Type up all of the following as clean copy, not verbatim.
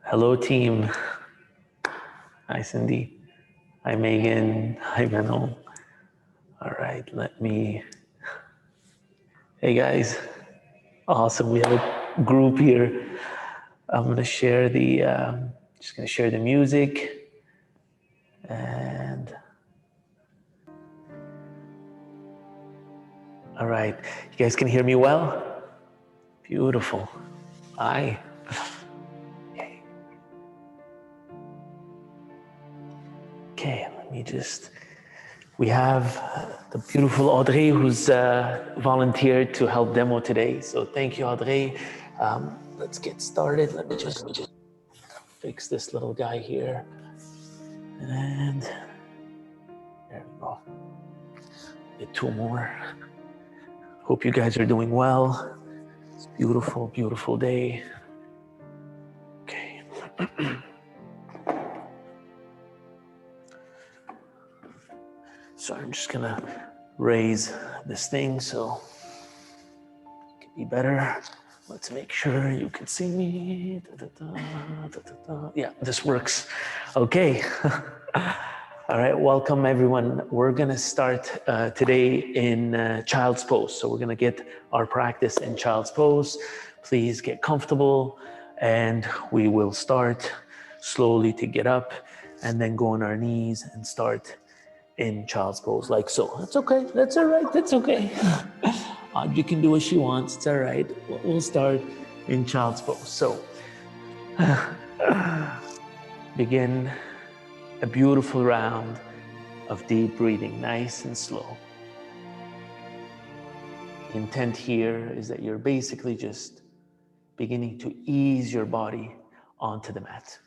Hello, team. Hi, Cindy. Hi, Megan. Hi, Manon. All right, Hey, guys. Awesome. We have a group here. I'm gonna share just gonna share the music, and all right, you guys can hear me well. Beautiful. Hi. Okay. We have the beautiful Audrey who's volunteered to help demo today. So thank you, Audrey. Let's get started. Let me just fix this little guy here. And there we go. Get two more. Hope you guys are doing well. It's a beautiful, beautiful day. Okay. So I'm just gonna raise this thing so it can be better. Let's make sure you can see me. Yeah, this works. Okay. All right, welcome everyone. We're gonna start today in child's pose. So we're gonna get our practice in child's pose. Please get comfortable and we will start slowly to get up and then go on our knees and start in child's pose like so. That's okay, that's all right, that's okay. Audrey can do what she wants, it's all right. We'll start in child's pose. So begin a beautiful round of deep breathing, nice and slow. The intent here is that you're basically just beginning to ease your body onto the mat.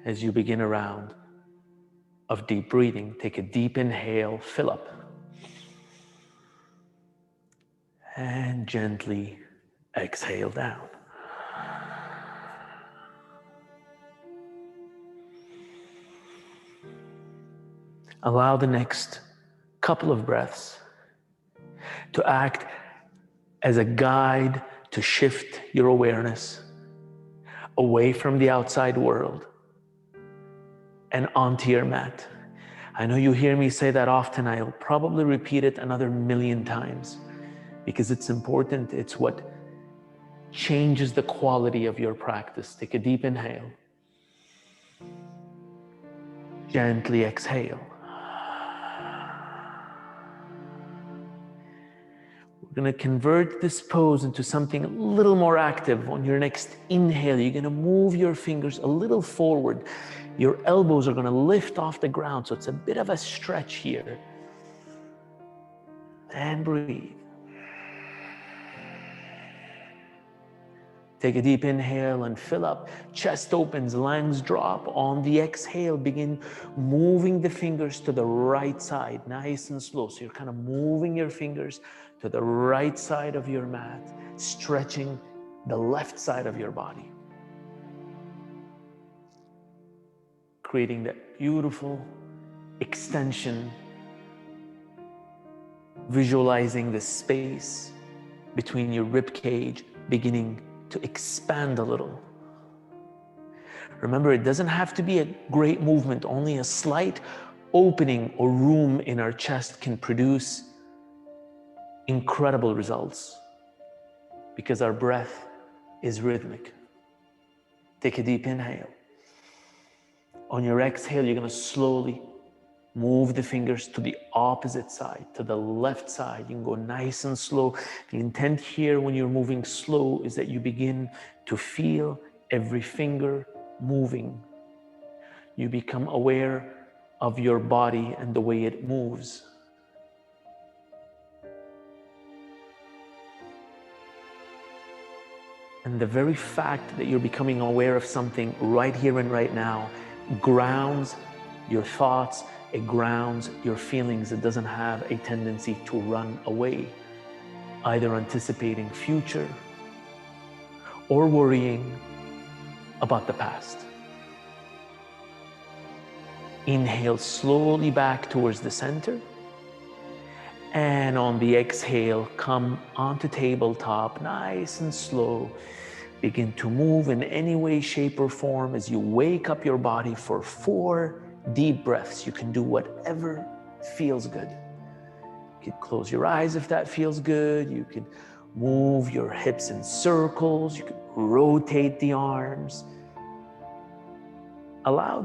As you begin a round of deep breathing, take a deep inhale, fill up, and gently exhale down. Allow the next couple of breaths to act as a guide to shift your awareness away from the outside world and onto your mat. I know you hear me say that often. I'll probably repeat it another 1,000,000 times because it's important. It's what changes the quality of your practice. Take a deep inhale. Gently exhale. We're going to convert this pose into something a little more active. On your next inhale, you're going to move your fingers a little forward. Your elbows are going to lift off the ground, so it's a bit of a stretch here. And breathe. Take a deep inhale and fill up. Chest opens, lungs drop. On the exhale, begin moving the fingers to the right side, nice and slow. So you're kind of moving your fingers to the right side of your mat, stretching the left side of your body. Creating that beautiful extension, visualizing the space between your rib cage beginning to expand a little. Remember, it doesn't have to be a great movement. Only a slight opening or room in our chest can produce incredible results because our breath is rhythmic. Take a deep inhale. On your exhale, you're going to slowly move the fingers to the opposite side, to the left side. You can go nice and slow. The intent here when you're moving slow is that you begin to feel every finger moving. You become aware of your body and the way it moves. And the very fact that you're becoming aware of something right here and right now grounds your thoughts, it grounds your feelings. It doesn't have a tendency to run away, either anticipating future or worrying about the past. Inhale slowly back towards the center And on the exhale, come onto tabletop, nice and slow. Begin to move in any way, shape, or form as you wake up your body for 4 deep breaths. You can do whatever feels good. You can close your eyes if that feels good. You can move your hips in circles. You can rotate the arms. Allow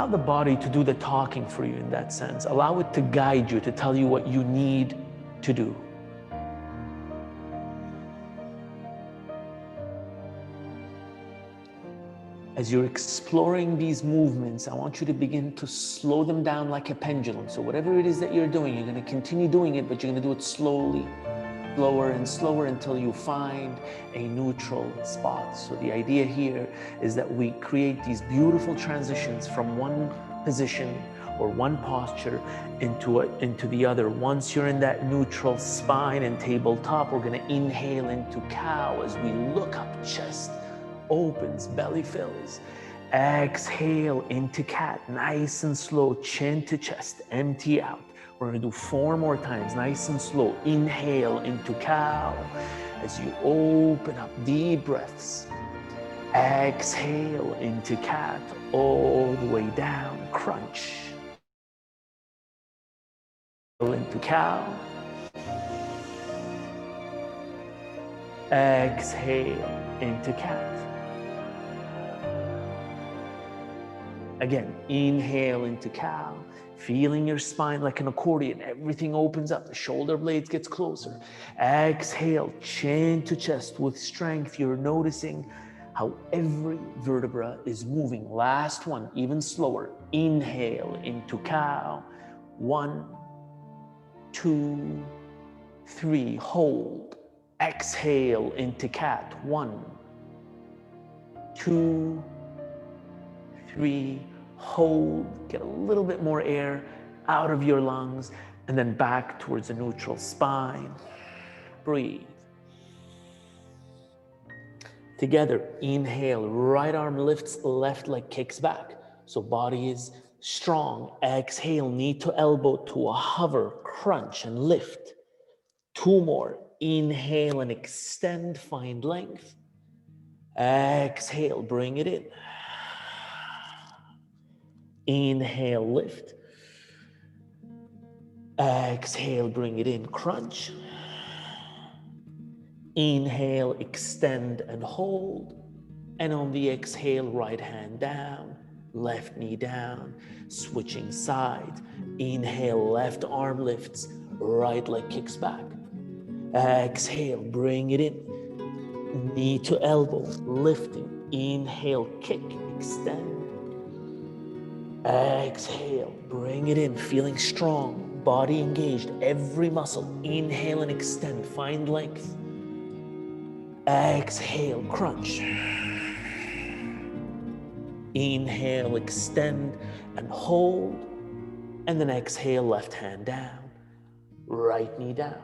the body to do the talking for you in that sense. Allow it to guide you, to tell you what you need to do. As you're exploring these movements, I want you to begin to slow them down like a pendulum. So whatever it is that you're doing, you're going to continue doing it, but you're going to do it slowly, slower and slower until you find a neutral spot. So the idea here is that we create these beautiful transitions from one position or one posture into the other. Once you're in that neutral spine and tabletop, we're going to inhale into cow as we look up, chest opens, belly fills. Exhale into cat, nice and slow, chin to chest, empty out. We're going to do 4 more times, nice and slow. Inhale into cow as you open up, deep breaths. Exhale into cat, all the way down, crunch. Into cow. Exhale into cat. Again, inhale into cow, feeling your spine like an accordion. Everything opens up, the shoulder blades gets closer. Exhale, chin to chest with strength. You're noticing how every vertebra is moving. Last one, even slower. Inhale into cow. 1, 2, 3, hold. Exhale into cat. 1, 2, 3, hold. Get a little bit more air out of your lungs and then back towards a neutral spine. Breathe. Together, inhale, right arm lifts, left leg kicks back. So body is strong. Exhale, knee to elbow to a hover, crunch and lift. 2 more. Inhale and extend, find length. Exhale, bring it in. Inhale, lift. Exhale, bring it in, crunch. Inhale, extend and hold. And on the exhale, right hand down, left knee down, switching sides. Inhale, left arm lifts, right leg kicks back. Exhale, bring it in. Knee to elbow, lifting. Inhale, kick, extend. Exhale, bring it in, feeling strong, body engaged, every muscle. Inhale and extend, find length. Exhale, crunch. Inhale, extend and hold. And then exhale, left hand down, right knee down.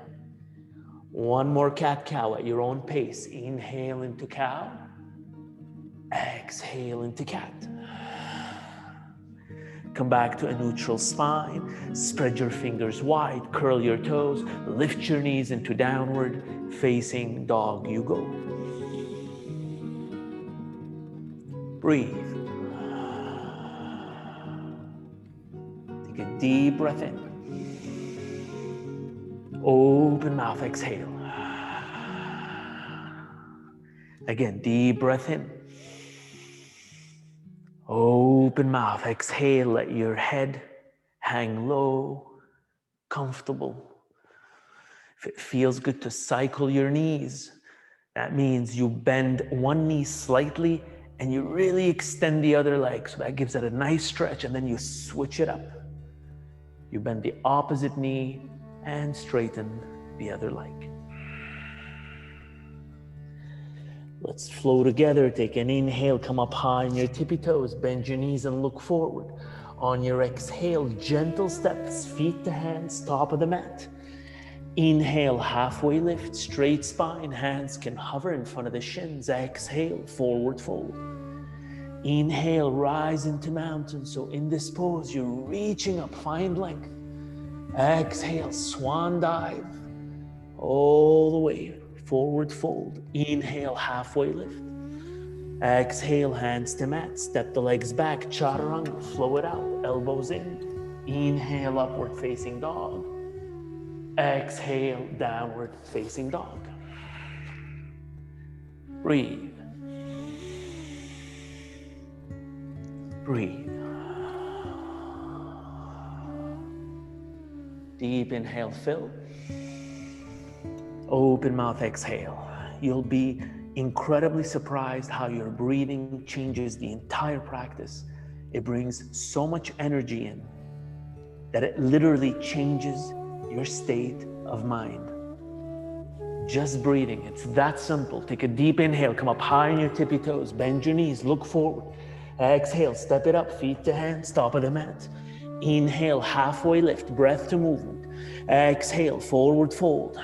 1 more cat-cow at your own pace. Inhale into cow. Exhale into cat. Come back to a neutral spine. Spread your fingers wide, curl your toes, lift your knees into downward facing dog. You go. Breathe. Take a deep breath in. Open mouth, exhale. Again, deep breath in. Open mouth, exhale, let your head hang low, comfortable. If it feels good to cycle your knees, that means you bend one knee slightly and you really extend the other leg. So that gives it a nice stretch, and then you switch it up. You bend the opposite knee and straighten the other leg. Let's flow together. Take an inhale, come up high on your tippy toes, bend your knees and look forward. On your exhale, gentle steps, feet to hands, top of the mat. Inhale, halfway lift, straight spine, hands can hover in front of the shins. Exhale, forward fold. Inhale, rise into mountain. So in this pose, you're reaching up, find length. Exhale, swan dive. All the way, forward fold. Inhale, halfway lift. Exhale, hands to mat. Step the legs back, chaturanga, flow it out, elbows in. Inhale, upward facing dog. Exhale, downward facing dog. Breathe. Breathe. Deep inhale, fill. Open mouth, exhale. You'll be incredibly surprised how your breathing changes the entire practice. It brings so much energy in that it literally changes your state of mind. Just breathing, it's that simple. Take a deep inhale, come up high on your tippy toes, bend your knees, look forward. Exhale, step it up, feet to hands, top of the mat. Inhale, halfway lift, breath to movement. Exhale, forward fold.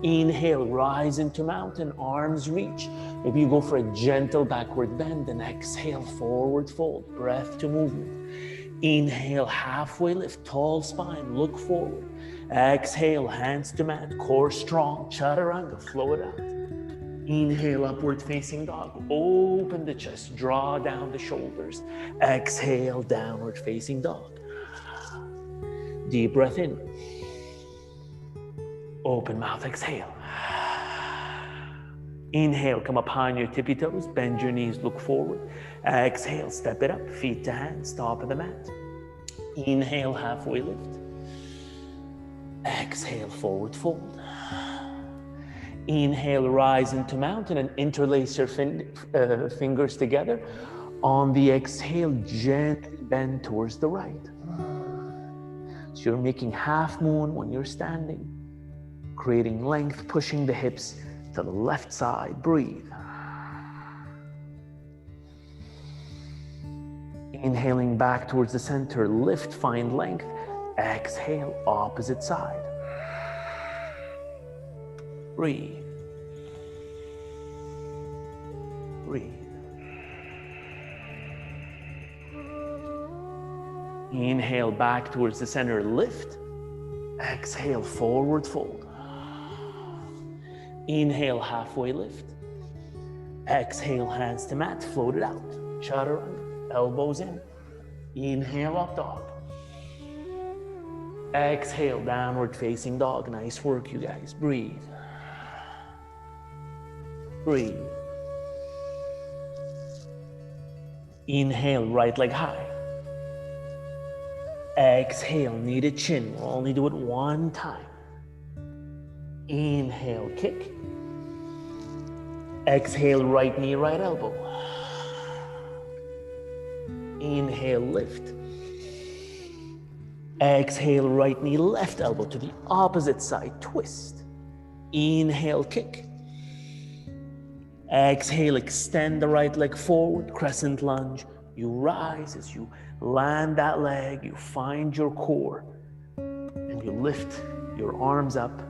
Inhale, rise into mountain, arms reach. Maybe you go for a gentle backward bend, and exhale, forward fold, breath to movement. Inhale, halfway lift, tall spine, look forward. Exhale, hands to mat, core strong, chaturanga, flow it out. Inhale, upward facing dog, open the chest, draw down the shoulders. Exhale, downward facing dog. Deep breath in. Open mouth, exhale. Inhale, come up high on your tippy toes, bend your knees, look forward. Exhale, step it up, feet to hands, top of the mat. Inhale, halfway lift. Exhale, forward fold. Inhale, rise into mountain and interlace your fingers together. On the exhale, gently bend towards the right. So you're making half moon when you're standing, creating length, pushing the hips to the left side. Breathe. Inhaling back towards the center, lift, find length. Exhale, opposite side. Breathe. Breathe. Inhale back towards the center, lift. Exhale, forward fold. Inhale, halfway lift. Exhale, hands to mat, float it out. Chaturanga, elbows in. Inhale, up dog. Exhale, downward facing dog. Nice work, you guys. Breathe. Breathe. Inhale, right leg high. Exhale, knee to chin. We'll only do it one time. Inhale, kick. Exhale, right knee, right elbow. Inhale, lift. Exhale, right knee, left elbow to the opposite side, twist. Inhale, kick. Exhale, extend the right leg forward, crescent lunge. You rise as you land that leg, you find your core, and you lift your arms up.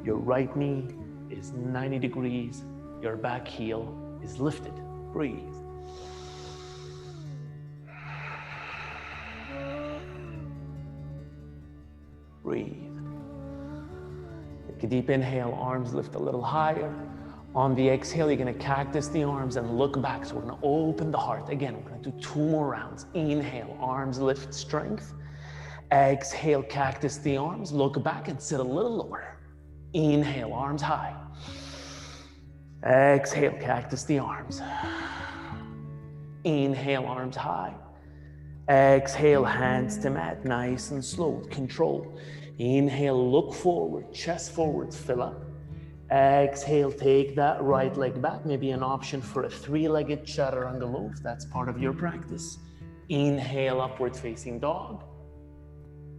Your right knee is 90 degrees, your back heel is lifted. Breathe. Breathe. Take a deep inhale, arms lift a little higher. On the exhale, you're gonna cactus the arms and look back. So we're gonna open the heart. Again, we're gonna do 2 more rounds. Inhale, arms lift, strength. Exhale, cactus the arms, look back and sit a little lower. Inhale, arms high. Exhale, cactus the arms. Inhale, arms high. Exhale, hands to mat, nice and slow, control. Inhale, look forward, chest forward, fill up. Exhale, take that right leg back. Maybe an option for a 3-legged chaturanga low if that's part of your practice. Inhale, upward facing dog.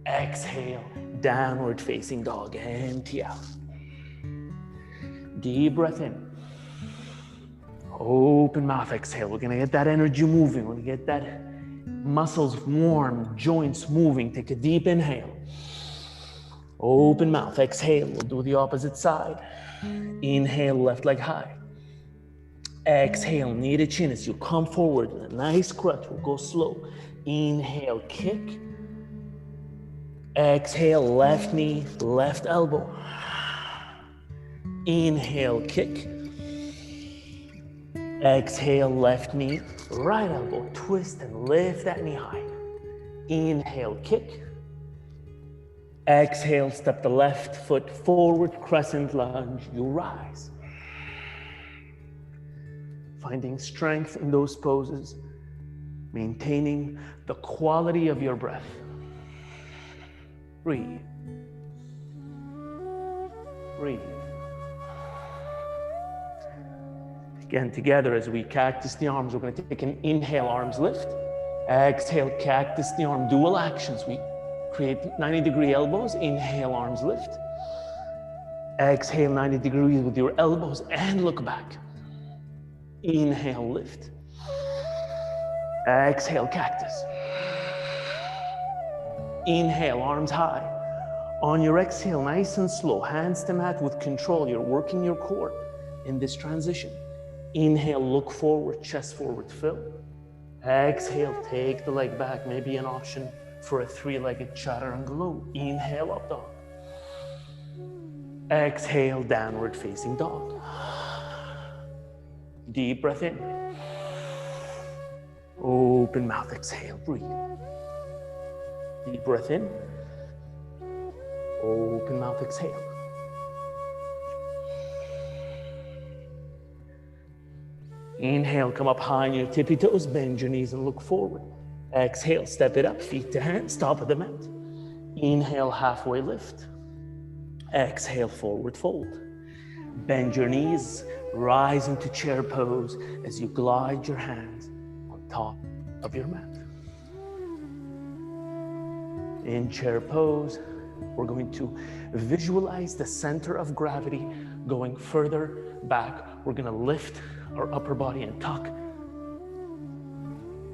Exhale, downward facing dog. Empty out. Deep breath in. Open mouth, exhale. We're gonna get that energy moving. We're gonna get that muscles warm, joints moving. Take a deep inhale. Open mouth, exhale. We'll do the opposite side. Inhale, left leg high. Exhale, knee to chin as you come forward with a nice crutch. We'll go slow. Inhale, kick. Exhale, left knee, left elbow. Inhale, kick. Exhale, left knee, right elbow. Twist and lift that knee high. Inhale, kick. Exhale, step the left foot forward, crescent lunge, you rise. Finding strength in those poses, maintaining the quality of your breath. Breathe. Breathe. Again, together as we cactus the arms, we're going to take an inhale, arms lift. Exhale, cactus the arm, dual actions. We create 90-degree elbows. Inhale, arms lift. Exhale, 90 degrees with your elbows and look back. Inhale, lift. Exhale, cactus. Inhale, arms high. On your exhale, nice and slow, hands to mat with control. You're working your core in this transition. Inhale, look forward, chest forward, fill. Exhale, take the leg back. Maybe an option for a three-legged chaturanga. Inhale, up dog. Exhale, downward facing dog. Deep breath in. Open mouth, exhale, breathe. Deep breath in. Open mouth, exhale. Inhale, come up high on your tippy toes, bend your knees and look forward. Exhale, step it up, feet to hands, top of the mat. Inhale, halfway lift. Exhale, forward fold. Bend your knees, rise into chair pose as you glide your hands on top of your mat. In chair pose, we're going to visualize the center of gravity going further back. We're going to lift our upper body and tuck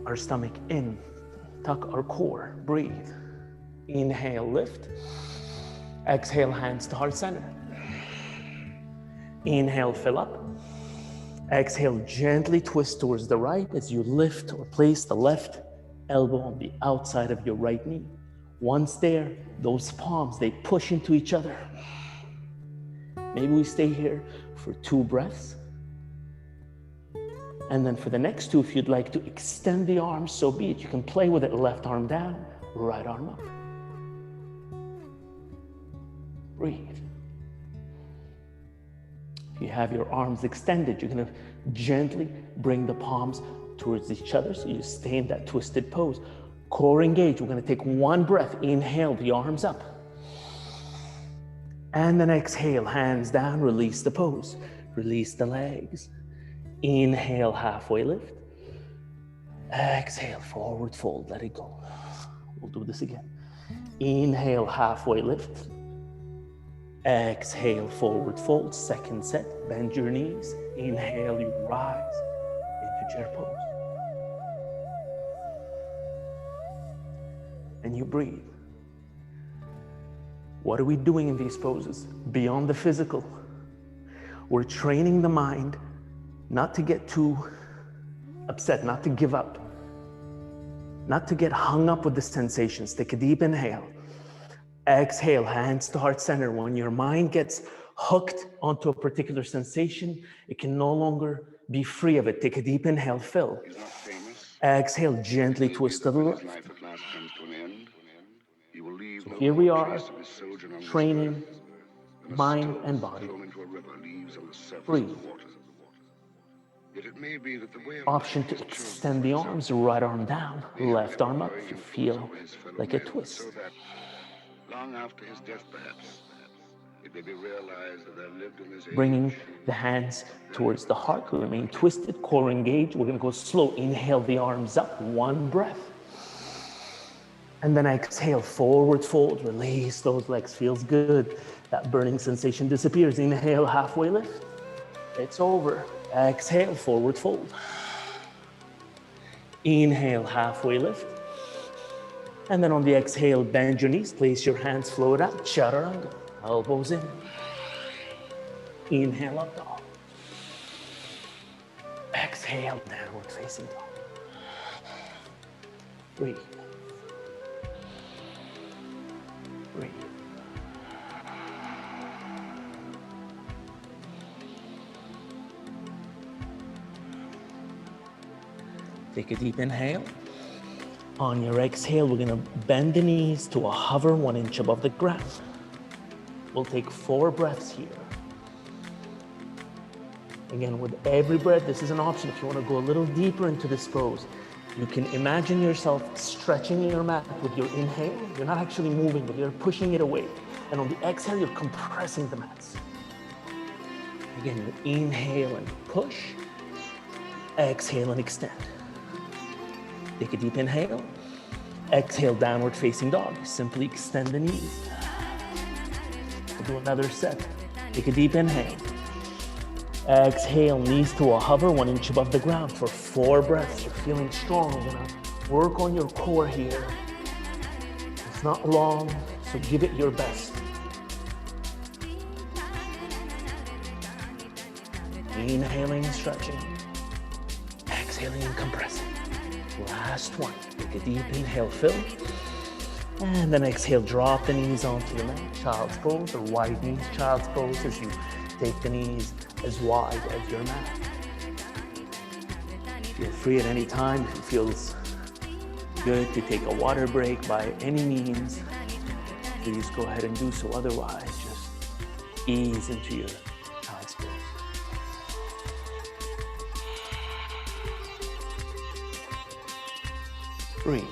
our stomach in, tuck our core, breathe. Inhale, lift. Exhale, hands to heart center. Inhale, fill up. Exhale, gently twist towards the right as you lift or place the left elbow on the outside of your right knee. Once there, those palms, they push into each other. Maybe we stay here for 2 breaths. And then for the next 2, if you'd like to extend the arms, so be it. You can play with it, left arm down, right arm up. Breathe. If you have your arms extended, you're gonna gently bring the palms towards each other so you stay in that twisted pose. Core engaged. We're gonna take 1 breath. Inhale, the arms up. And then exhale, hands down, release the pose. Release the legs. Inhale, halfway lift. Exhale, forward fold, let it go. We'll do this again. Inhale, halfway lift. Exhale, forward fold, second set. Bend your knees. Inhale, you rise into chair pose. And you breathe. What are we doing in these poses? Beyond the physical, we're training the mind not to get too upset, not to give up, not to get hung up with the sensations. Take a deep inhale. Exhale, hands to heart center. When your mind gets hooked onto a particular sensation, it can no longer be free of it. Take a deep inhale, fill. Exhale, gently twist to the left. So here we are, training mind and body. Breathe. Option to extend the arms, right arm down, left arm up if you feel like a twist. Long after his death, perhaps, it may be realized that I lived in this age. Bringing the hands towards the heart, remain twisted, core engaged. We're going to go slow. Inhale the arms up, 1 breath. And then exhale, forward fold, release those legs, feels good. That burning sensation disappears. Inhale, halfway lift. It's over. Exhale, forward fold. Inhale, halfway lift. And then on the exhale, bend your knees, place your hands, float out, chaturanga, elbows in. Inhale, up dog. Exhale, downward facing dog. Breathe. Breathe. Take a deep inhale. On your exhale, we're gonna bend the knees to a hover 1 inch above the ground. We'll take 4 breaths here. Again, with every breath, this is an option. If you wanna go a little deeper into this pose, you can imagine yourself stretching your mat with your inhale. You're not actually moving, but you're pushing it away. And on the exhale, you're compressing the mats. Again, you inhale and push. Exhale and extend. Take a deep inhale. Exhale, downward facing dog. Simply extend the knees. We'll do another set. Take a deep inhale. Exhale, knees to a hover 1 inch above the ground for 4 breaths. You're feeling strong. You're gonna work on your core here. It's not long, so give it your best. Inhaling and stretching. Exhaling and compressing. Last one. Take a deep inhale, fill. And then exhale, drop the knees onto the mat. Child's pose or wide knees. Child's pose as you take the knees as wide as your mat. Feel free at any time if it feels good to take a water break by any means. Please go ahead and do so. Otherwise, just ease into your child's pose. Breathe.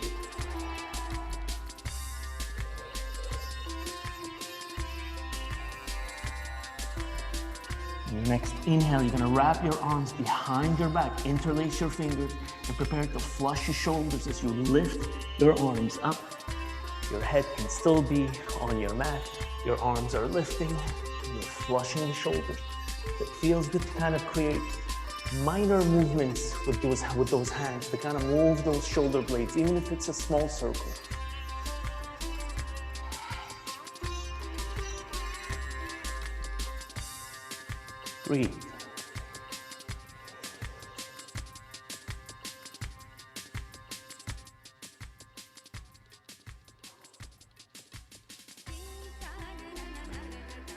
Next inhale, you're gonna wrap your arms behind your back, interlace your fingers, and prepare to flush your shoulders as you lift your arms up. Your head can still be on your mat. Your arms are lifting, you're flushing the shoulders. It feels good to kind of create minor movements with those hands, to kind of move those shoulder blades, even if it's a small circle. Breathe.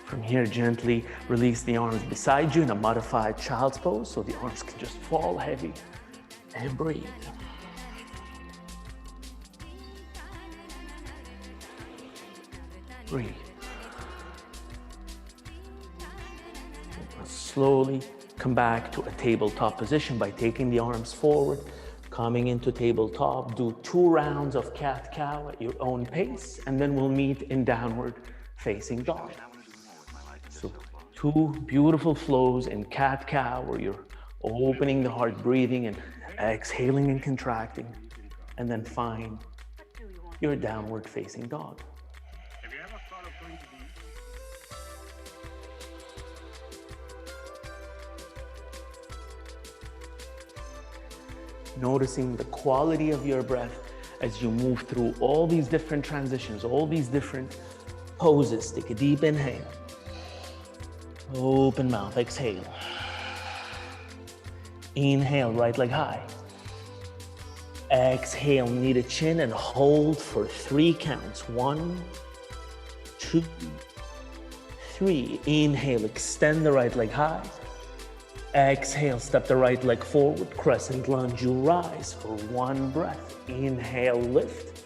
From here, gently release the arms beside you in a modified child's pose, so the arms can just fall heavy, and breathe. Breathe. Slowly come back to a tabletop position by taking the arms forward, coming into tabletop. Do 2 rounds of cat-cow at your own pace, and then we'll meet in downward facing dog. So 2 beautiful flows in cat-cow where you're opening the heart, breathing and exhaling and contracting, and then find your downward facing dog. Noticing the quality of your breath as you move through all these different transitions, all these different poses. Take a deep inhale. Open mouth, exhale. Inhale, right leg high. Exhale, knee to chin and hold for 3 counts. 1, 2, 3. Inhale, extend the right leg high. Exhale, step the right leg forward, crescent lunge, you rise for 1 breath. Inhale, lift.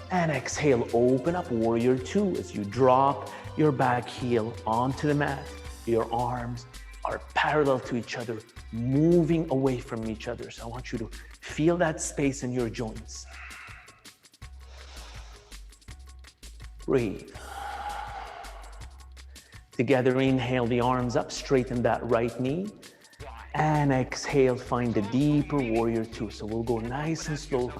And exhale, open up, warrior 2. As you drop your back heel onto the mat, your arms are parallel to each other, moving away from each other. So I want you to feel that space in your joints. Breathe. Together, inhale the arms up, straighten that right knee. And exhale, find a deeper warrior 2. So we'll go nice and slow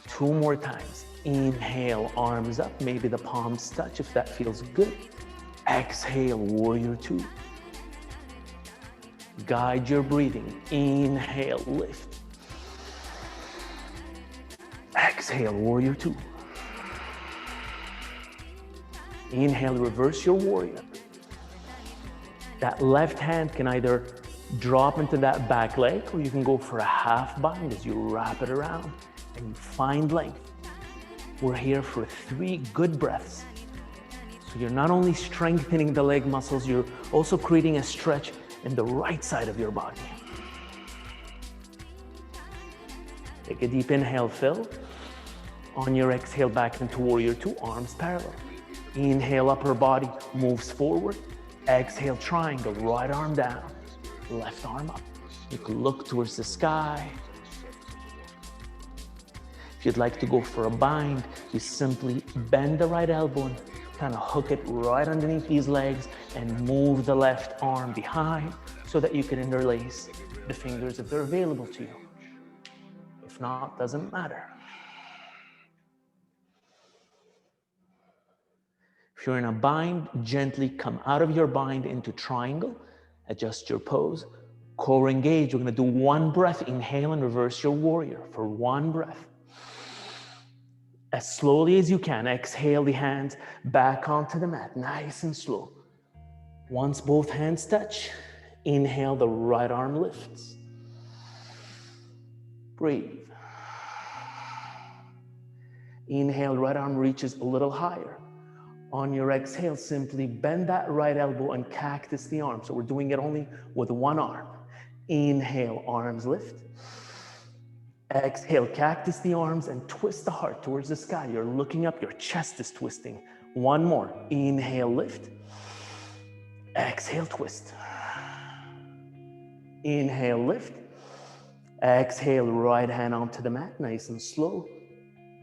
2 more times. Inhale, arms up, maybe the palms touch if that feels good. Exhale, warrior 2. Guide your breathing. Inhale, lift. Exhale, warrior 2. Inhale, reverse your warrior. That left hand can either drop into that back leg, or you can go for a half bind as you wrap it around and you find length. We're here for 3 good breaths. So you're not only strengthening the leg muscles, you're also creating a stretch in the right side of your body. Take a deep inhale, fill. On your exhale, back into warrior two, arms parallel. Inhale, upper body moves forward. Exhale, triangle, right arm down, left arm up. You can look towards the sky. If you'd like to go for a bind, you simply bend the right elbow and kind of hook it right underneath these legs and move the left arm behind so that you can interlace the fingers if they're available to you. If not, doesn't matter. If you're in a bind, gently come out of your bind into triangle, adjust your pose, core engage. We're gonna do one breath, inhale and reverse your warrior for one breath. As slowly as you can, exhale the hands back onto the mat, nice and slow. Once both hands touch, inhale, the right arm lifts. Breathe. Inhale, right arm reaches a little higher. On your exhale, simply bend that right elbow and cactus the arm. So we're doing it only with one arm. Inhale, arms lift. Exhale, cactus the arms and twist the heart towards the sky. You're looking up, your chest is twisting. One more. Inhale, lift. Exhale, twist. Inhale, lift. Exhale, right hand onto the mat, nice and slow.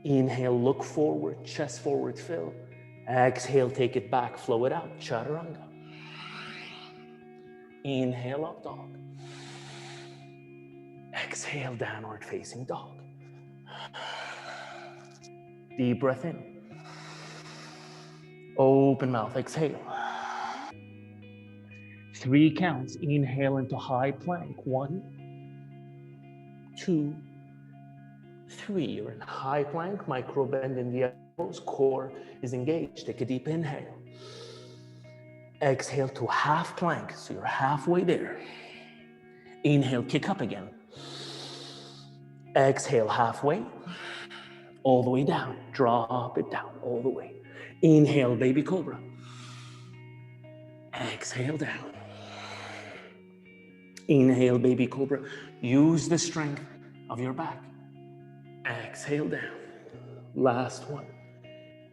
Inhale, look forward, chest forward, fill. Exhale, take it back, flow it out, chaturanga. Inhale, up dog. Exhale, downward facing dog. Deep breath in. Open mouth, exhale. 3 counts, inhale into high plank. 1, 2, 3. You're in high plank, micro bend in the elbows, core is engaged. Take a deep inhale. Exhale to half plank, so you're halfway there. Inhale, kick up again. Exhale, halfway, all the way down. Drop it down, all the way. Inhale, baby cobra. Exhale, down. Inhale, baby cobra. Use the strength of your back. Exhale, down. Last one.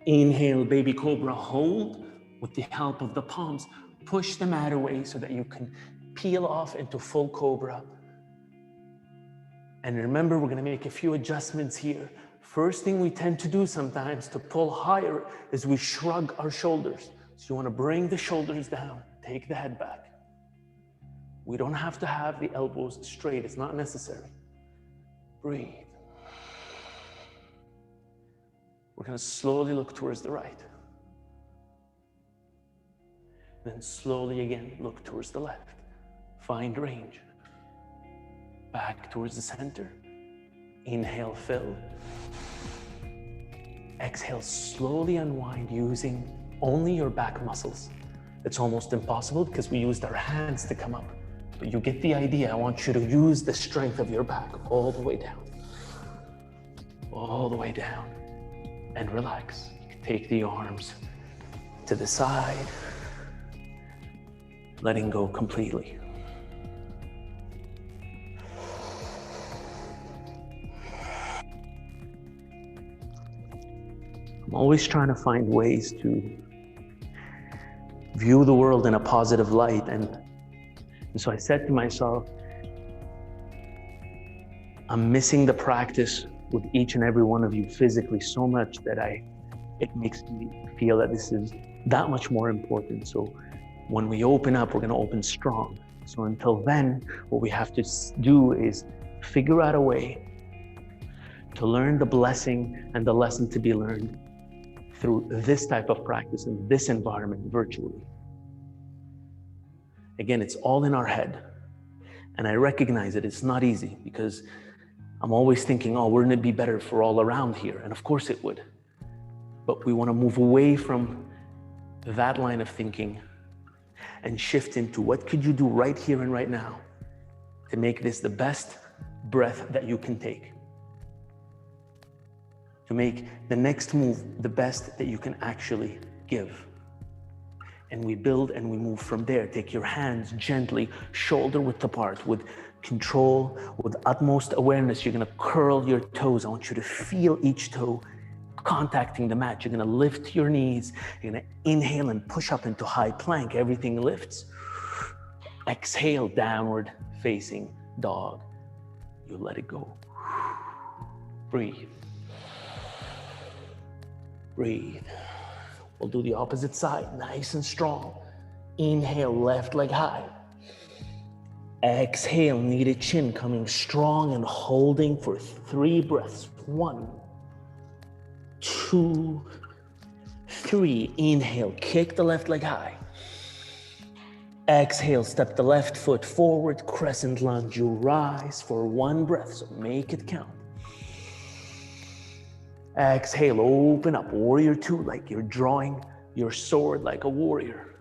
Inhale, baby cobra. Hold with the help of the palms. Push the mat away so that you can peel off into full cobra. And remember, we're gonna make a few adjustments here. First thing we tend to do sometimes to pull higher is we shrug our shoulders. So you wanna bring the shoulders down, take the head back. We don't have to have the elbows straight, it's not necessary. Breathe. We're gonna slowly look towards the right. Then slowly again, look towards the left. Find range. Back towards the center. Inhale, fill. Exhale, slowly unwind using only your back muscles. It's almost impossible because we used our hands to come up. But you get the idea. I want you to use the strength of your back all the way down. All the way down. And relax. Take the arms to the side. Letting go completely. I'm always trying to find ways to view the world in a positive light. And so I said to myself, I'm missing the practice with each and every one of you physically so much that it makes me feel that this is that much more important. So when we open up, we're going to open strong. So until then, what we have to do is figure out a way to learn the blessing and the lesson to be learned through this type of practice in this environment virtually. Again, it's all in our head. And I recognize that it's not easy because I'm always thinking, oh, wouldn't it be better for all around here? And of course it would. But we want to move away from that line of thinking and shift into what could you do right here and right now to make this the best breath that you can take. To make the next move the best that you can actually give. And we build and we move from there. Take your hands gently, shoulder width apart, with control, with utmost awareness. You're gonna curl your toes. I want you to feel each toe contacting the mat. You're gonna lift your knees. You're gonna inhale and push up into high plank. Everything lifts. Exhale, downward facing dog. You let it go. Breathe. Breathe. We'll do the opposite side, nice and strong. Inhale, left leg high. Exhale, knee chin, coming strong and holding for 3 breaths. 1, 2, 3. Inhale, kick the left leg high. Exhale, step the left foot forward, crescent lunge. You rise for 1 breath, so make it count. Exhale, open up, warrior 2, like you're drawing your sword like a warrior.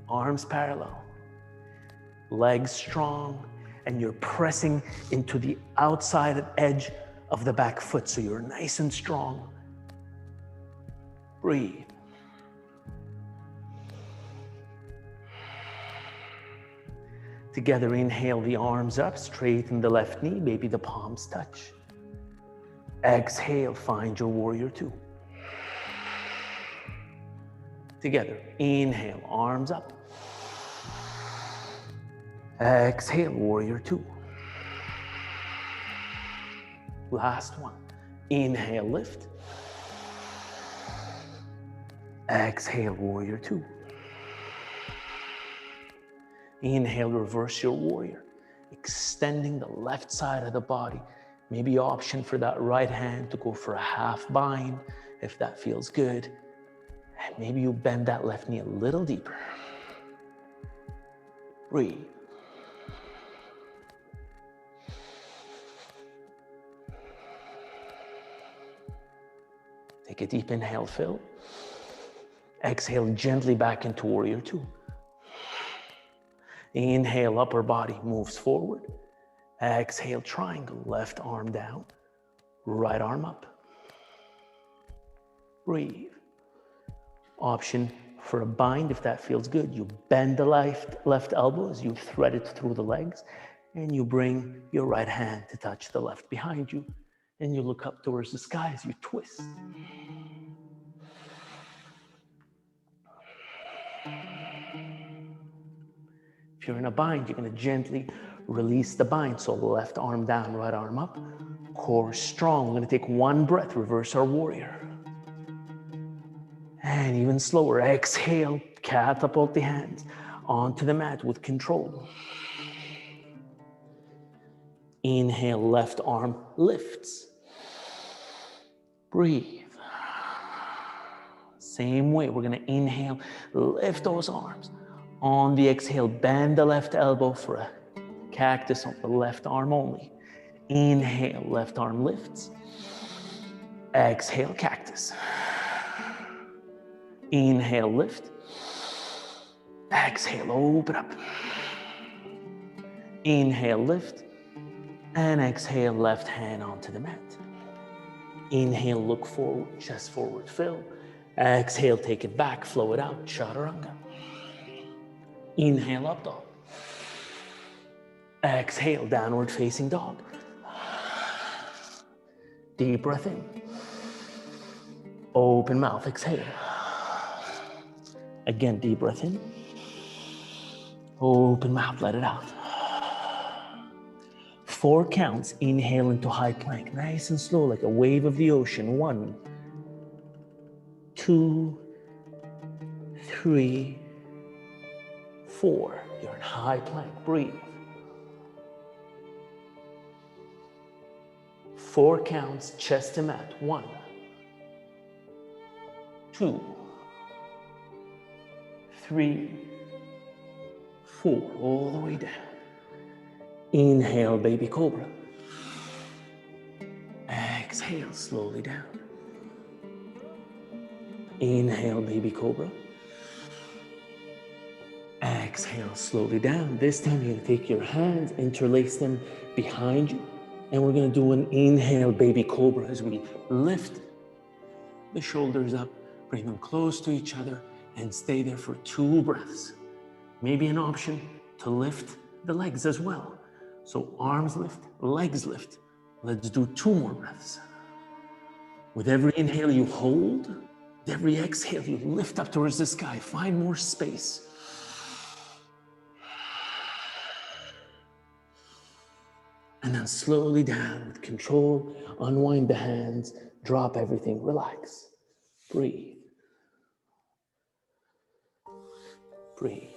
Arms parallel, legs strong, and you're pressing into the outside edge of the back foot, so you're nice and strong. Breathe. Together, inhale the arms up, straighten the left knee, maybe the palms touch. Exhale, find your warrior 2. Together, inhale, arms up. Exhale, warrior 2. Last one. Inhale, lift. Exhale, warrior 2. Inhale, reverse your warrior, extending the left side of the body. Maybe option for that right hand to go for a half bind, if that feels good. And maybe you bend that left knee a little deeper. Breathe. Take a deep inhale, fill. Exhale gently back into warrior 2. Inhale, upper body moves forward. Exhale, triangle, left arm down, right arm up. Breathe. Option for a bind, if that feels good. You bend the left elbow as you thread it through the legs, and you bring your right hand to touch the left behind you, and you look up towards the sky as you twist. If you're in a bind, you're going to gently release the bind. So left arm down, right arm up. Core strong. We're going to take 1 breath, reverse our warrior. And even slower, exhale, catapult the hands onto the mat with control. Inhale, left arm lifts. Breathe. Same way, we're going to inhale, lift those arms. On the exhale, bend the left elbow for a cactus on the left arm only. Inhale, left arm lifts. Exhale, cactus. Inhale, lift. Exhale, open up. Inhale, lift. And exhale, left hand onto the mat. Inhale, look forward, chest forward, fill. Exhale, take it back, flow it out, chaturanga. Inhale, up dog. Exhale, downward facing dog. Deep breath in. Open mouth, exhale. Again, deep breath in. Open mouth, let it out. 4 counts, inhale into high plank, nice and slow, like a wave of the ocean. 1, 2, 3, 4. You're in high plank, breathe. 4 counts, chest to mat. 1, 2, 3, 4, all the way down. Inhale, baby cobra. Exhale, slowly down. Inhale, baby cobra. Exhale, slowly down. This time you're gonna take your hands, interlace them behind you, and we're gonna do an inhale, baby cobra, as we lift the shoulders up, bring them close to each other, and stay there for 2 breaths. Maybe an option to lift the legs as well. So arms lift, legs lift. Let's do 2 more breaths. With every inhale you hold, with every exhale you lift up towards the sky. Find more space. And then slowly down with control, unwind the hands, drop everything, relax, breathe, breathe.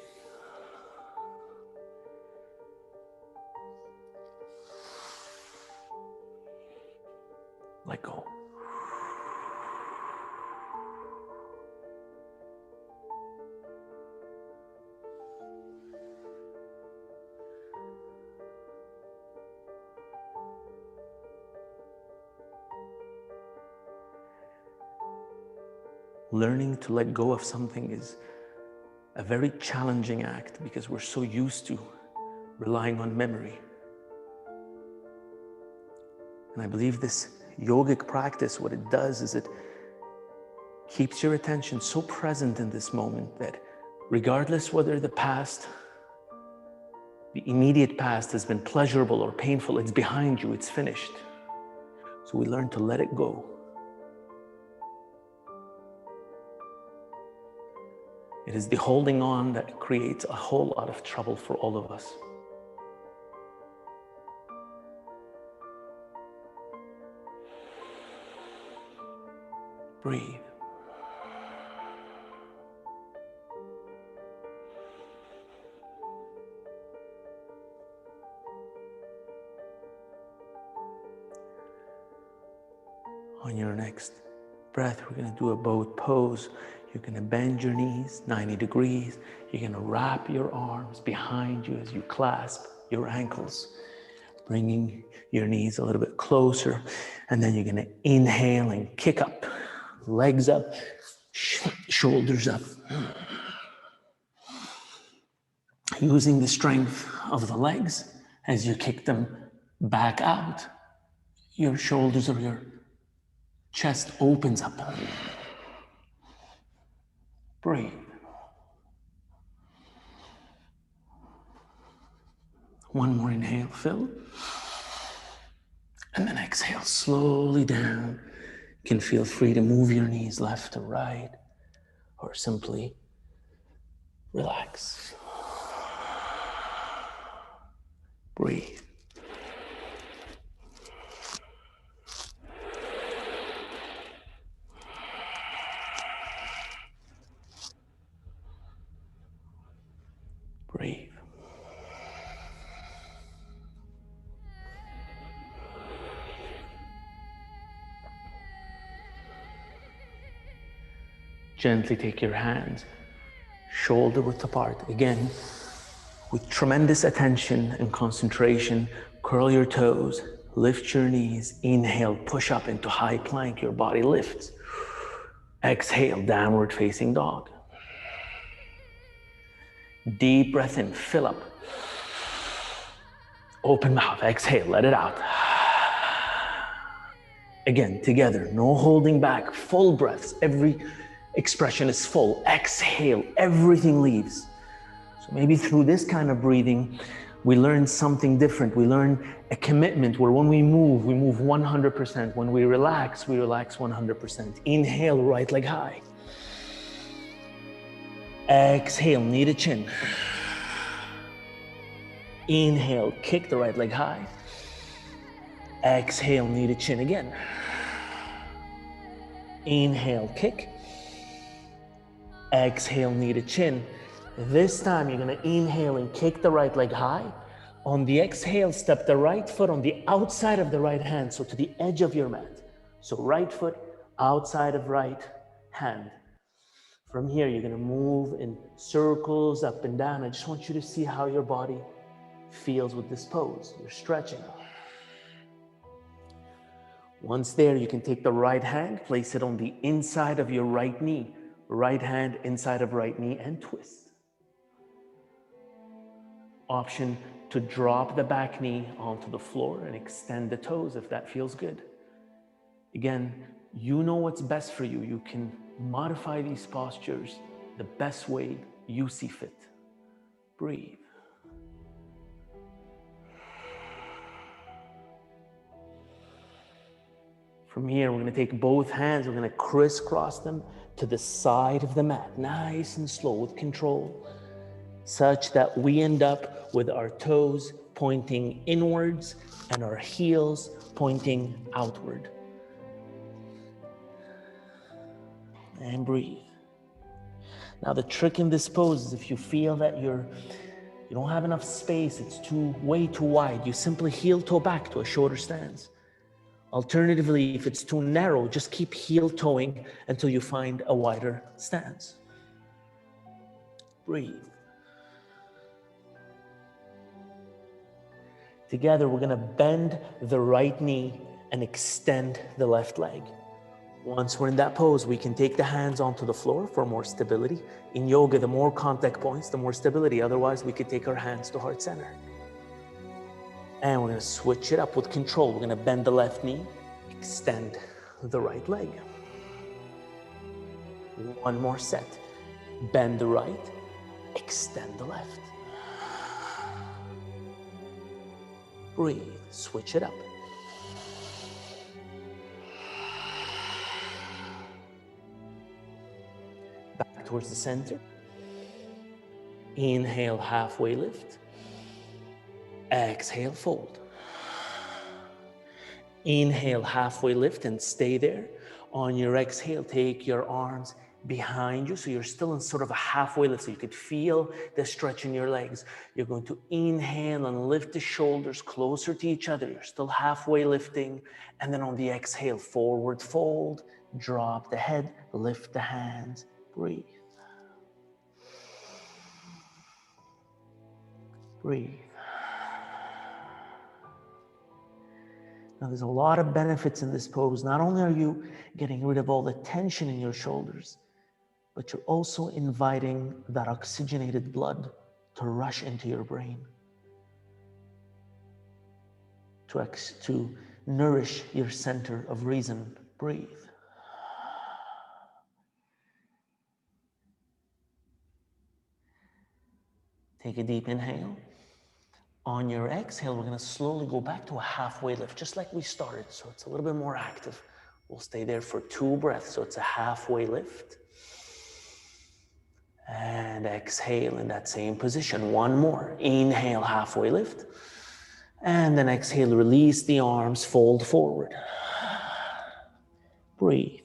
Let go. Learning to let go of something is a very challenging act because we're so used to relying on memory. And I believe this yogic practice, what it does is it keeps your attention so present in this moment that regardless whether the past, the immediate past has been pleasurable or painful, it's behind you, it's finished. So we learn to let it go. It is the holding on that creates a whole lot of trouble for all of us. Breathe. On your next breath, we're going to do a boat pose. You're going to bend your knees 90 degrees. You're going to wrap your arms behind you as you clasp your ankles, bringing your knees a little bit closer. And then you're going to inhale and kick up, legs up, shoulders up. Using the strength of the legs as you kick them back out, your shoulders or your chest opens up. Breathe. One more inhale, fill. And then exhale slowly down. You can feel free to move your knees left to right or simply relax. Breathe. Breathe. Gently take your hands shoulder width apart. Again, with tremendous attention and concentration, curl your toes, lift your knees, inhale, push up into high plank, your body lifts. Exhale, downward facing dog. Deep breath in, fill up. Open mouth, exhale, let it out. Again, together, no holding back, full breaths. Every expression is full. Exhale, everything leaves. So maybe through this kind of breathing, we learn something different. We learn a commitment where when we move 100%. When we relax 100%. Inhale, right leg high. Exhale, knee to chin. Inhale, kick the right leg high. Exhale, knee to chin again. Inhale, kick. Exhale, knee to chin. This time you're gonna inhale and kick the right leg high. On the exhale, step the right foot on the outside of the right hand, so to the edge of your mat. So right foot outside of right hand. From here, you're gonna move in circles up and down. I just want you to see how your body feels with this pose. You're stretching. Once there, you can take the right hand, place it on the inside of your right knee. Right hand inside of right knee and twist. Option to drop the back knee onto the floor and extend the toes if that feels good. Again, you know what's best for you. You can modify these postures the best way you see fit. Breathe. From here, we're going to take both hands, we're going to crisscross them to the side of the mat, nice and slow with control, such that we end up with our toes pointing inwards and our heels pointing outward. And breathe. Now the trick in this pose is if you feel that you don't have enough space, it's way too wide, you simply heel toe back to a shorter stance. Alternatively, if it's too narrow, just keep heel toeing until you find a wider stance. Breathe. Together, we're gonna bend the right knee and extend the left leg. Once we're in that pose, we can take the hands onto the floor for more stability. In yoga, the more contact points, the more stability. Otherwise, we could take our hands to heart center. And we're gonna switch it up with control. We're gonna bend the left knee, extend the right leg. One more set. Bend the right, extend the left. Breathe, switch it up. Back towards the center. Inhale, halfway lift. Exhale, fold. Inhale, halfway lift and stay there. On your exhale, take your arms behind you so you're still in sort of a halfway lift, so you could feel the stretch in your legs. You're going to inhale and lift the shoulders closer to each other. You're still halfway lifting. And then on the exhale, forward fold, drop the head, lift the hands, breathe. Breathe. Now, there's a lot of benefits in this pose. Not only are you getting rid of all the tension in your shoulders, but you're also inviting that oxygenated blood to rush into your brain, to nourish your center of reason. Breathe. Take a deep inhale. On your exhale, we're going to slowly go back to a halfway lift, just like we started. So it's a little bit more active. We'll stay there for 2 breaths. So it's a halfway lift. And exhale in that same position. 1 more. Inhale, halfway lift. And then exhale, release the arms, fold forward. Breathe.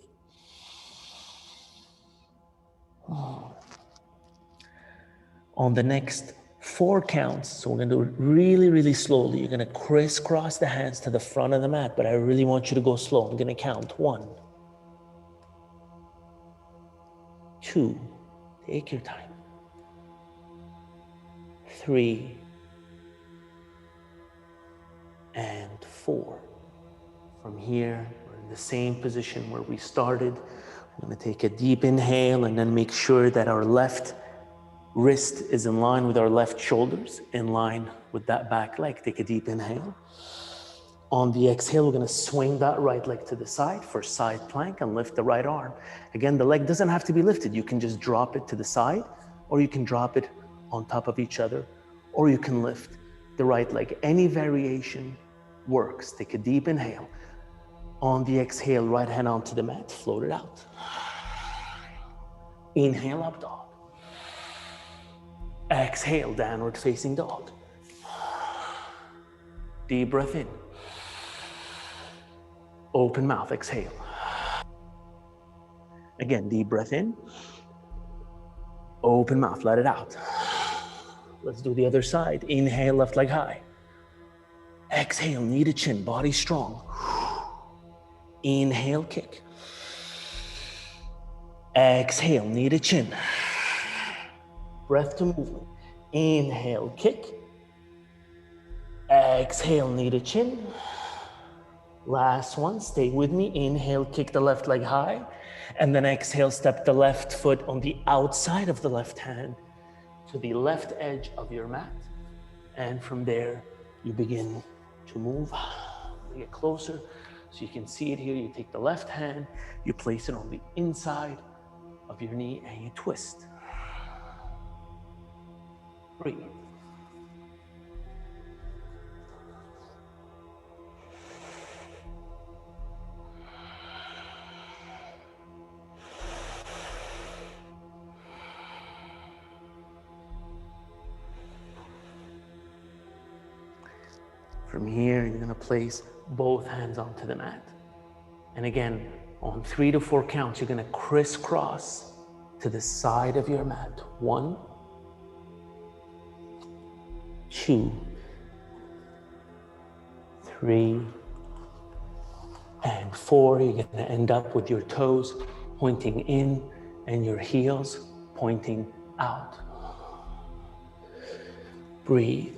On the next 4 counts, so we're going to do it really, really slowly. You're going to crisscross the hands to the front of the mat, but I really want you to go slow. I'm going to count. 1, 2, take your time. 3, and 4. From here, we're in the same position where we started. We're going to take a deep inhale and then make sure that our left wrist is in line with our left shoulders, in line with that back leg. Take a deep inhale. On the exhale, we're going to swing that right leg to the side for side plank and lift the right arm. Again, the leg doesn't have to be lifted. You can just drop it to the side, or you can drop it on top of each other, or you can lift the right leg. Any variation works. Take a deep inhale. On the exhale, right hand onto the mat, float it out. Inhale, up dog. Exhale, downward facing dog. Deep breath in. Open mouth, exhale. Again, deep breath in. Open mouth, let it out. Let's do the other side. Inhale, left leg high. Exhale, knee to chin, body strong. Inhale, kick. Exhale, knee to chin. Breath to movement. Inhale, kick. Exhale, knee to chin. Last one, stay with me. Inhale, kick the left leg high. And then exhale, step the left foot on the outside of the left hand to the left edge of your mat. And from there, you begin to move. Get closer so you can see it here. You take the left hand, you place it on the inside of your knee and you twist. Breathe. From here, you're going to place both hands onto the mat. And again, on 3 to 4 counts, you're going to crisscross to the side of your mat. 1, 2, 3, and 4. You're going to end up with your toes pointing in and your heels pointing out. Breathe.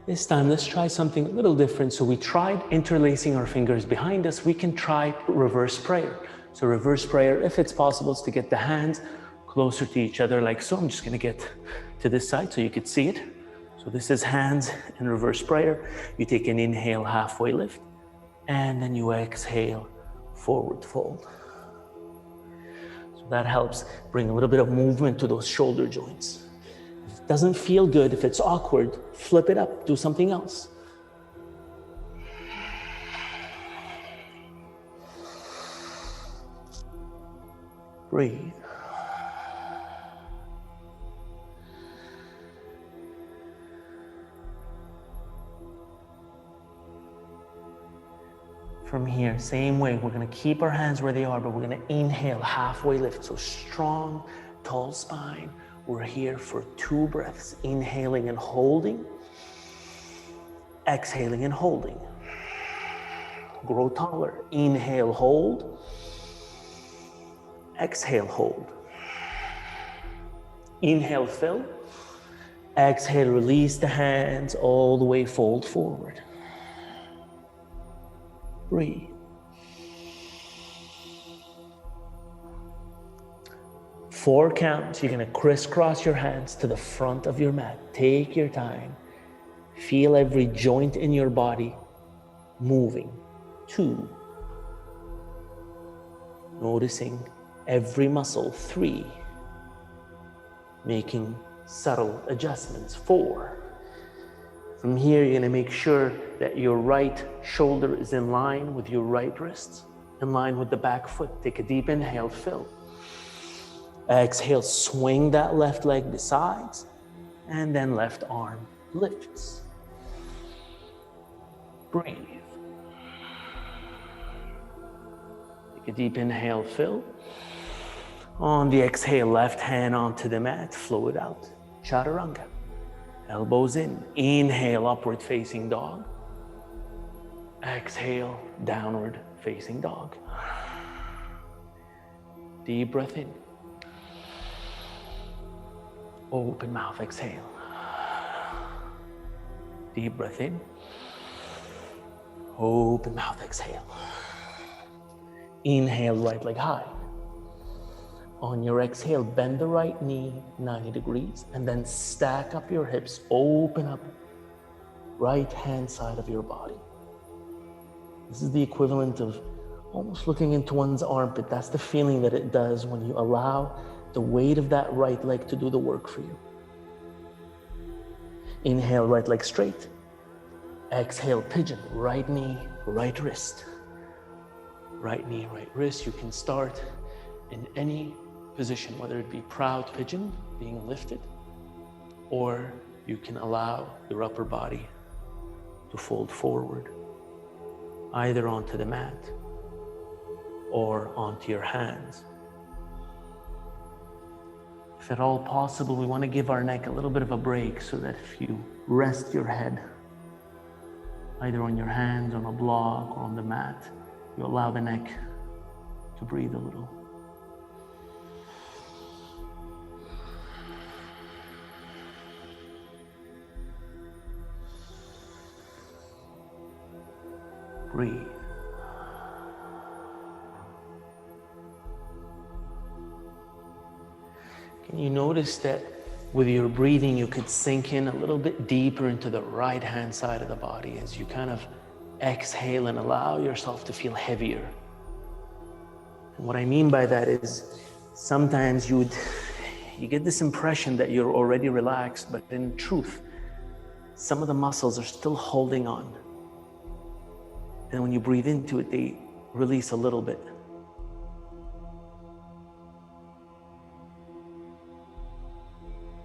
This time, let's try something a little different. So we tried interlacing our fingers behind us. We can try reverse prayer. So reverse prayer, if it's possible, is to get the hands closer to each other like so. I'm just gonna get to this side so you could see it. So this is hands in reverse prayer. You take an inhale, halfway lift, and then you exhale, forward fold. So that helps bring a little bit of movement to those shoulder joints. If it doesn't feel good, if it's awkward, flip it up, do something else. Breathe. From here, same way, we're gonna keep our hands where they are, but we're gonna inhale, halfway lift. So strong, tall spine. We're here for 2 breaths, inhaling and holding, exhaling and holding. Grow taller. Inhale, hold, exhale, hold. Inhale, fill, exhale, release the hands all the way, fold forward. Breathe. Four counts, you're gonna crisscross your hands to the front of your mat. Take your time. Feel every joint in your body moving. 2. Noticing every muscle. 3. Making subtle adjustments. 4. From here, you're gonna make sure that your right shoulder is in line with your right wrist, in line with the back foot. Take a deep inhale, fill. Exhale, swing that left leg to sides, and then left arm lifts. Breathe. Take a deep inhale, fill. On the exhale, left hand onto the mat, flow it out. Chaturanga. Elbows in. Inhale, upward facing dog. Exhale, downward facing dog. Deep breath in. Open mouth, exhale. Deep breath in. Open mouth, exhale. Inhale, right leg high. On your exhale, bend the right knee 90 degrees and then stack up your hips, open up right hand side of your body. This is the equivalent of almost looking into one's armpit. That's the feeling that it does when you allow the weight of that right leg to do the work for you. Inhale, right leg straight. Exhale, pigeon, right knee, right wrist. Right knee, right wrist. You can start in any position, whether it be proud pigeon, being lifted, or you can allow your upper body to fold forward, either onto the mat or onto your hands. If at all possible, we want to give our neck a little bit of a break so that if you rest your head either on your hands, on a block, or on the mat, you allow the neck to breathe a little. Breathe. Can you notice that with your breathing, you could sink in a little bit deeper into the right hand side of the body as you kind of exhale and allow yourself to feel heavier. And what I mean by that is sometimes you You get this impression that you're already relaxed, but in truth, some of the muscles are still holding on. And when you breathe into it, they release a little bit.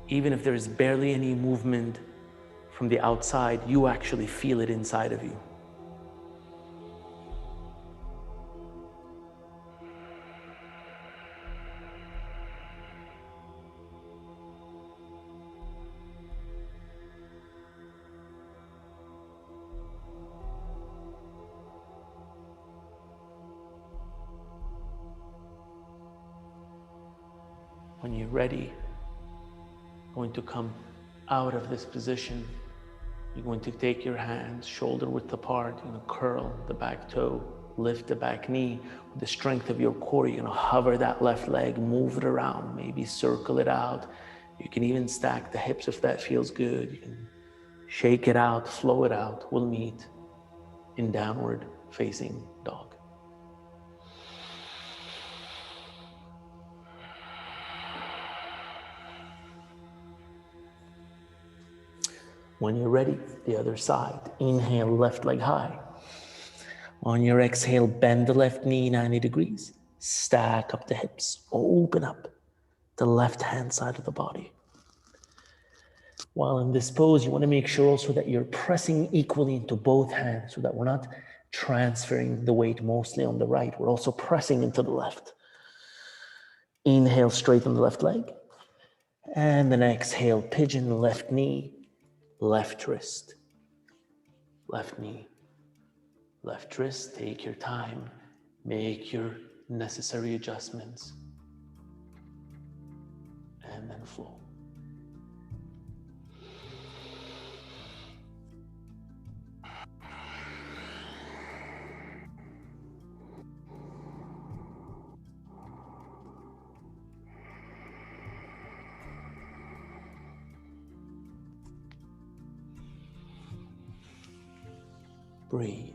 Even if there's barely any movement from the outside, you actually feel it inside of you. When you're ready, going to come out of this position. You're going to take your hands shoulder width apart. You're going to curl the back toe, lift the back knee. With the strength of your core, you're going to hover that left leg, move it around, maybe circle it out. You can even stack the hips if that feels good. You can shake it out, flow it out. We'll meet in downward facing dog. When you're ready, the other side. Inhale, left leg high. On your exhale, bend the left knee 90 degrees. Stack up the hips. Open up the left-hand side of the body. While in this pose, you want to make sure also that you're pressing equally into both hands so that we're not transferring the weight mostly on the right. We're also pressing into the left. Inhale, straighten the left leg. And then exhale, pigeon, left knee, left wrist, left knee, left wrist. Take your time, make your necessary adjustments, and then flow. Breathe.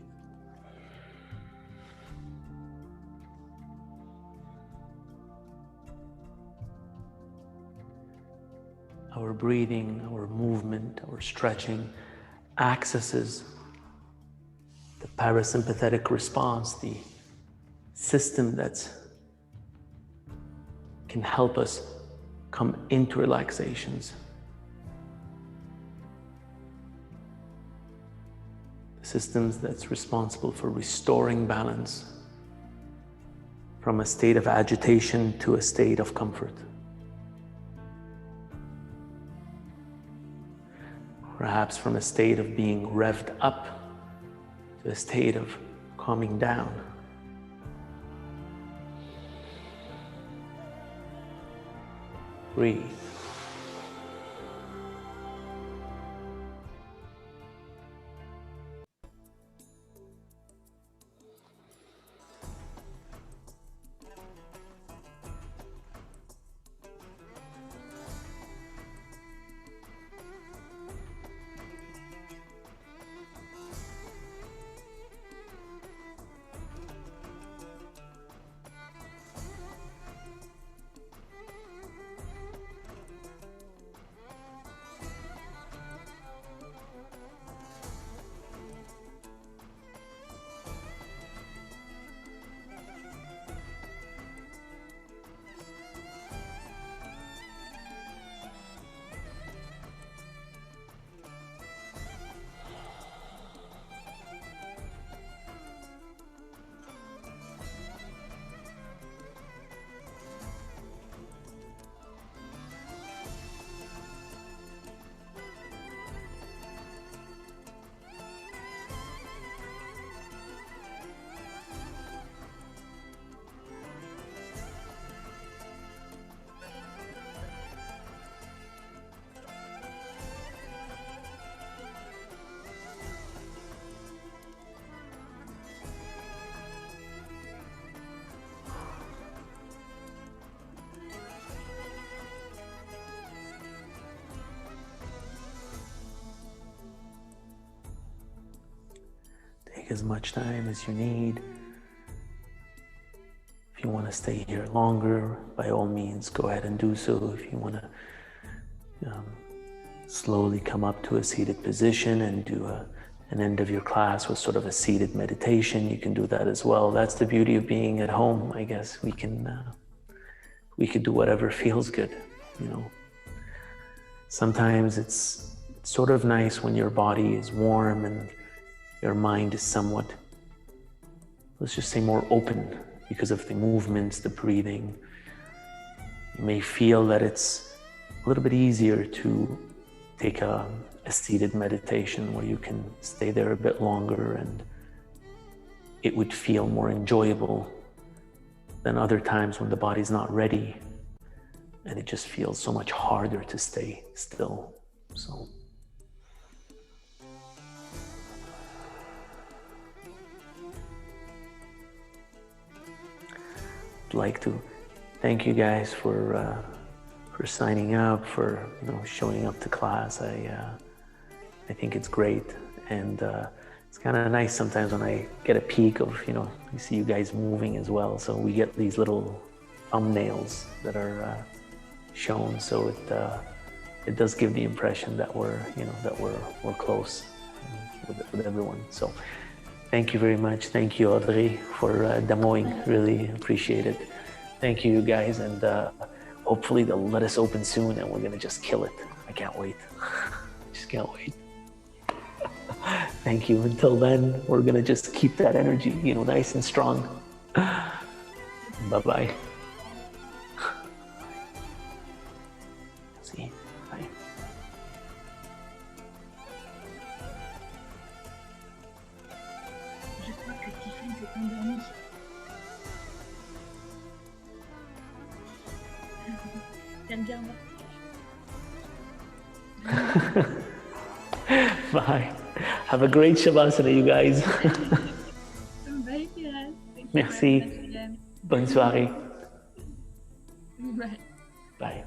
Our breathing, our movement, our stretching accesses the parasympathetic response, the system that can help us come into relaxations. Systems that's responsible for restoring balance from a state of agitation to a state of comfort. Perhaps from a state of being revved up to a state of calming down. Breathe. Take as much time as you need. If you want to stay here longer, by all means, go ahead and do so. If you want to slowly come up to a seated position and do an end of your class with sort of a seated meditation, you can do that as well. That's the beauty of being at home, I guess. We could do whatever feels good, you know. Sometimes it's sort of nice when your body is warm and your mind is somewhat, let's just say, more open because of the movements, the breathing. You may feel that it's a little bit easier to take a seated meditation where you can stay there a bit longer, and it would feel more enjoyable than other times when the body's not ready and it just feels so much harder to stay still. So I'd like to thank you guys for signing up, for showing up to class. I think it's great, and it's kind of nice sometimes when I get a peek of you see you guys moving as well. So we get these little thumbnails that are shown, so it does give the impression that we're close with everyone. So thank you very much. Thank you, Audrey, for demoing. Really appreciate it. Thank you, guys, and hopefully they'll let us open soon, and we're gonna just kill it. I can't wait. Just can't wait. Thank you. Until then, we're gonna just keep that energy, nice and strong. Bye-bye. See. Bye. Je crois que Tiffany s'est endormie. T'aimes bien moi? Bye. Have a great Shavasana, you guys. Bye, Firas. Merci. Bonne soirée. Bye. Bye.